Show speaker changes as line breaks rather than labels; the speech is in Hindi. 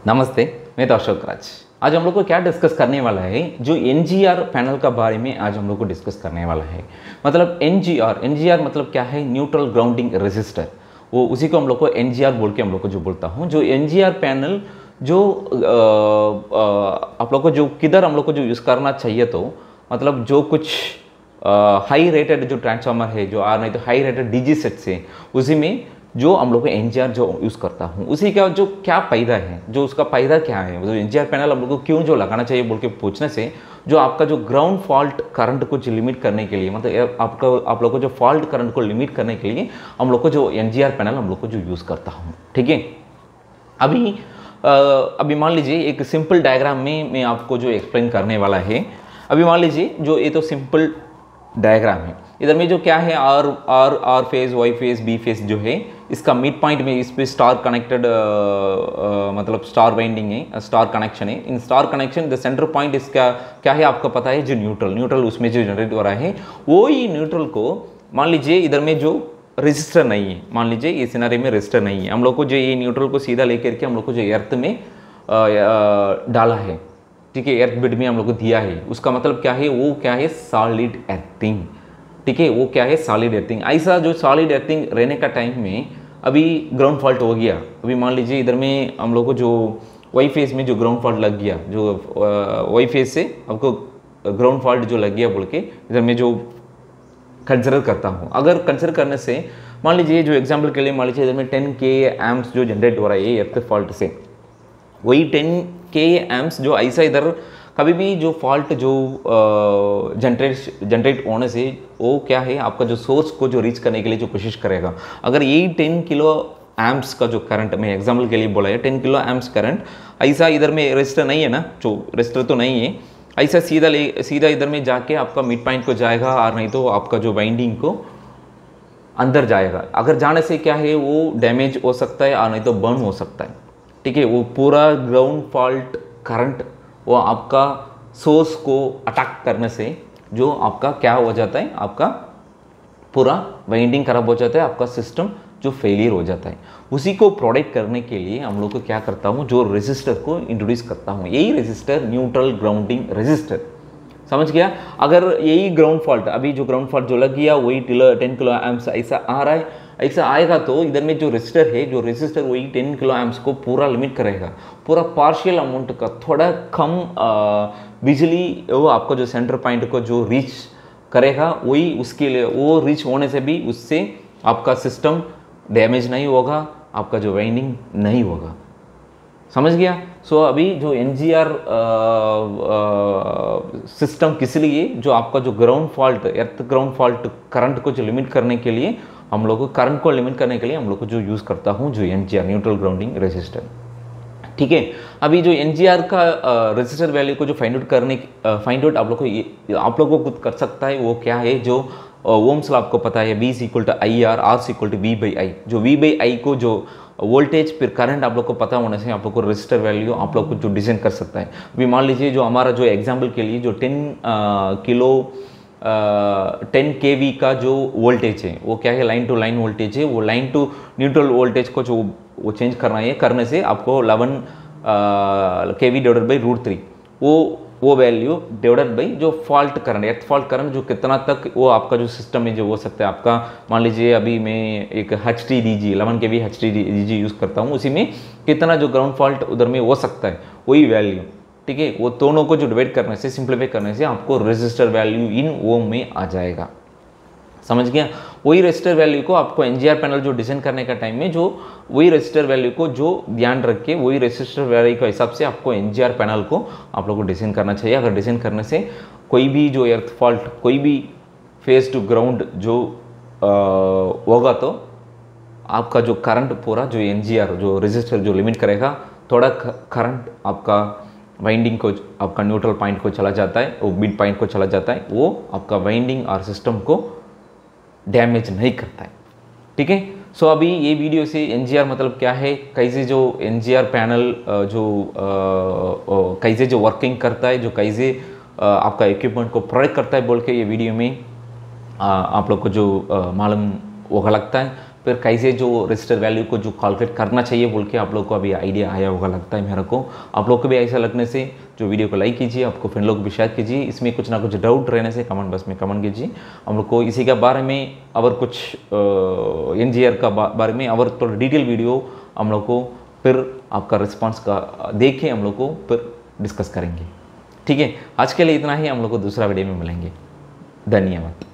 नमस्ते, मैं तो अशोक राज। आज हम लोग को क्या डिस्कस करने वाला है, जो एनजीआर पैनल का बारे में आज हम लोग को डिस्कस करने वाला है। मतलब एनजीआर मतलब क्या है? Neutral grounding resistor. वो उसी को हम लोग को एनजीआर बोल के हम लोग को जो बोलता हूँ, जो एनजीआर पैनल जो आप लोग को जो किधर हम लोग को जो यूज़ करना चाहिए, तो मतलब जो कुछ हाई रेटेड जो ट्रांसफार्मर है, जो नहीं तो हाई रेटेड डीजी सेट से, उसी में जो हम लोग को एनजीआर जो यूज़ करता हूँ, उसी का जो क्या फायदा है, जो उसका फायदा क्या है, मतलब एनजीआर पैनल हम लोग को क्यों जो लगाना चाहिए बोल के पूछने से, जो आपका जो ग्राउंड फॉल्ट करंट को जो लिमिट करने के लिए, मतलब आप लोग को जो फॉल्ट करंट को लिमिट करने के लिए हम लोग को जो एनजीआर पैनल हम लोग को जो यूज़ करता हूँ। ठीक है, अभी मान लीजिए एक सिंपल डायग्राम में मैं आपको जो एक्सप्लेन करने वाला है। अभी मान लीजिए जो ये तो सिंपल डायग्राम है, इधर में जो क्या है, R phase, Y phase, B phase जो है, इसका मिड पॉइंट में इस पे स्टार कनेक्टेड मतलब स्टार वाइंडिंग है, स्टार कनेक्शन है। In star connection the centre point इसका क्या है आपका पता है, जो न्यूट्रल उसमें जो जनरेट हो रहा है, वो ही न्यूट्रल को मान लीजिए इधर में जो रजिस्टर नहीं है, मान लीजिए इस सिनेरियो में रजिस्टर नहीं है, हम लोग को जो ये न्यूट्रल को सीधा लेकर के हम लोग को जो अर्थ में डाला है, ठीक है, अर्थ बिट में हम लोग को दिया है, उसका मतलब क्या है, वो क्या है, सॉलिड अर्थिंग। ठीक है, वो क्या है, सॉलिड अर्थिंग। ऐसा जो सॉलिड अर्थिंग रहने का टाइम में अभी ग्राउंड फॉल्ट हो गया, अभी मान लीजिए इधर में हम लोग को जो वाई फेज में जो ग्राउंड फॉल्ट लग गया, जो वाई फेज से आपको ग्राउंड फॉल्ट जो लग गया बोल के इधर में जो कंसिडर करता हूँ। अगर कंसिडर करने से मान लीजिए जो एग्जाम्पल के लिए मान लीजिए इधर में 10 के एम्प्स जो जनरेट हो रहा है अर्थ फॉल्ट से, वही 10 के एम्प्स जो ऐसा इधर कभी भी जो फॉल्ट जो जनरेट होने से वो क्या है, आपका जो सोर्स को जो रीच करने के लिए जो कोशिश करेगा, अगर यही 10 किलो एम्प्स का जो करंट, मैं एग्जाम्पल के लिए बोला है 10 किलो एम्प्स करंट, ऐसा इधर में रजिस्टर नहीं है ना, जो रजिस्टर तो नहीं है, ऐसा सीधा इधर में जाके आपका मिड पॉइंट को जाएगा, और नहीं तो आपका जो वाइंडिंग को अंदर जाएगा। अगर जाने से क्या है, वो डैमेज हो सकता है और नहीं तो बर्न हो सकता है। ठीक है, वो पूरा ग्राउंड फॉल्ट करंट वो आपका सोर्स को अटैक करने से जो आपका क्या हो जाता है, आपका पूरा वाइंडिंग खराब हो जाता है, आपका सिस्टम जो फेलियर हो जाता है। उसी को प्रोटेक्ट करने के लिए हम लोग को क्या करता हूँ, जो रेजिस्टर को इंट्रोड्यूस करता हूँ, यही रेजिस्टर न्यूट्रल ग्राउंडिंग रेजिस्टर। समझ गया? अगर यही ग्राउंड फॉल्ट, अभी जो ग्राउंड फॉल्ट जो लग गया वही 10 किलो एम्प्स ऐसा आ रहा है, ऐसा आएगा तो इधर में जो रेजिस्टर है, जो रेजिस्टर वही 10 किलो एम्प्स को पूरा लिमिट करेगा, पूरा पार्शियल अमाउंट का थोड़ा कम बिजली वो आपको जो सेंटर पॉइंट को जो रीच करेगा, वही उसके लिए वो रीच होने से भी उससे आपका सिस्टम डैमेज नहीं होगा, आपका जो वाइंडिंग नहीं होगा। समझ गया? सो अभी जो एनजीआर सिस्टम किस लिए, जो आपका जो ग्राउंड फॉल्ट, अर्थ ग्राउंड फॉल्ट करंट को जो लिमिट करने के लिए हम लोग को, करंट को लिमिट करने के लिए हम लोग को जो यूज़ करता हूँ, जो एनजीआर न्यूट्रल ग्राउंडिंग रेजिस्टर। ठीक है, अभी जो एनजीआर का रेजिस्टर वैल्यू को जो फाइंड आउट आप लोग को खुद कर सकता है, वो क्या है, जो ओम्स लॉ आपको पता है, V = IR, R = V/I। जो V/I को जो वोल्टेज फिर करंट आप लोग को पता होने से आप लोग को रेजिस्टर वैल्यू आप लोग को जो डिजाइन कर सकता है। अभी मान लीजिए जो हमारा जो एग्जाम्पल के लिए जो 10 kV का जो वोल्टेज है, वो क्या है, लाइन टू लाइन वोल्टेज है, वो लाइन टू न्यूट्रल वोल्टेज को जो वो चेंज करना है, करने से आपको 11 kV / √3 वो वैल्यू डिवाइडेड बाई जो फॉल्ट करंट, अर्थ फॉल्ट करंट जो कितना तक वो आपका जो सिस्टम में जो हो सकता है। आपका मान लीजिए अभी मैं एक HTDG 11 kV HTDG यूज़ करता हूँ, उसी में कितना जो ग्राउंड फॉल्ट उधर में हो सकता है, वही वैल्यू। ठीक है, वो दोनों को जो डिवाइड करने से, सिंप्लीफाई करने से आपको रेजिस्टर वैल्यू इन ओम में आ जाएगा। समझ गया? वही रेजिस्टर वैल्यू को आपको एनजीआर पैनल जो डिजाइन करने का टाइम में, जो वही रेजिस्टर वैल्यू को जो ध्यान रख के, वही रेजिस्टर वैल्यू के हिसाब से आपको एनजीआर पैनल को आप लोग को डिजाइन करना चाहिए। अगर डिजाइन करने से कोई भी जो अर्थ फॉल्ट, कोई भी फेस टू ग्राउंड जो होगा, तो आपका जो करंट पूरा जो एनजीआर जो रेजिस्टर जो लिमिट करेगा, थोड़ा करंट आपका वाइंडिंग को, आपका न्यूट्रल पॉइंट को चला जाता है, वो मिड पॉइंट को चला जाता है, वो आपका वाइंडिंग और सिस्टम को डैमेज नहीं करता है। ठीक है, सो अभी ये वीडियो से एनजीआर मतलब क्या है, कैसे जो एनजीआर पैनल जो कैसे जो वर्किंग करता है, जो कैसे आपका इक्विपमेंट को प्रोटेक्ट करता है बोल के ये वीडियो में आप लोग को जो मालूम होगा लगता है। फिर कैसे जो रजिस्टर वैल्यू को जो कैलकुलेट करना चाहिए बोल के आप लोग को अभी आइडिया आया होगा लगता है मेरे को। आप लोग को भी ऐसा लगने से जो वीडियो को लाइक कीजिए, आपको फ्रेंड लोग भी शेयर कीजिए, इसमें कुछ ना कुछ डाउट रहने से कमेंट बॉक्स में कमेंट कीजिए। हम लोग को इसी के बारे में और कुछ NGR का बारे में और थोड़ा डिटेल वीडियो हम लोग को फिर आपका रिस्पॉन्स का देख के हम लोग को फिर डिस्कस करेंगे। ठीक है, आज के लिए इतना ही, हम लोग को दूसरा वीडियो में मिलेंगे। धन्यवाद।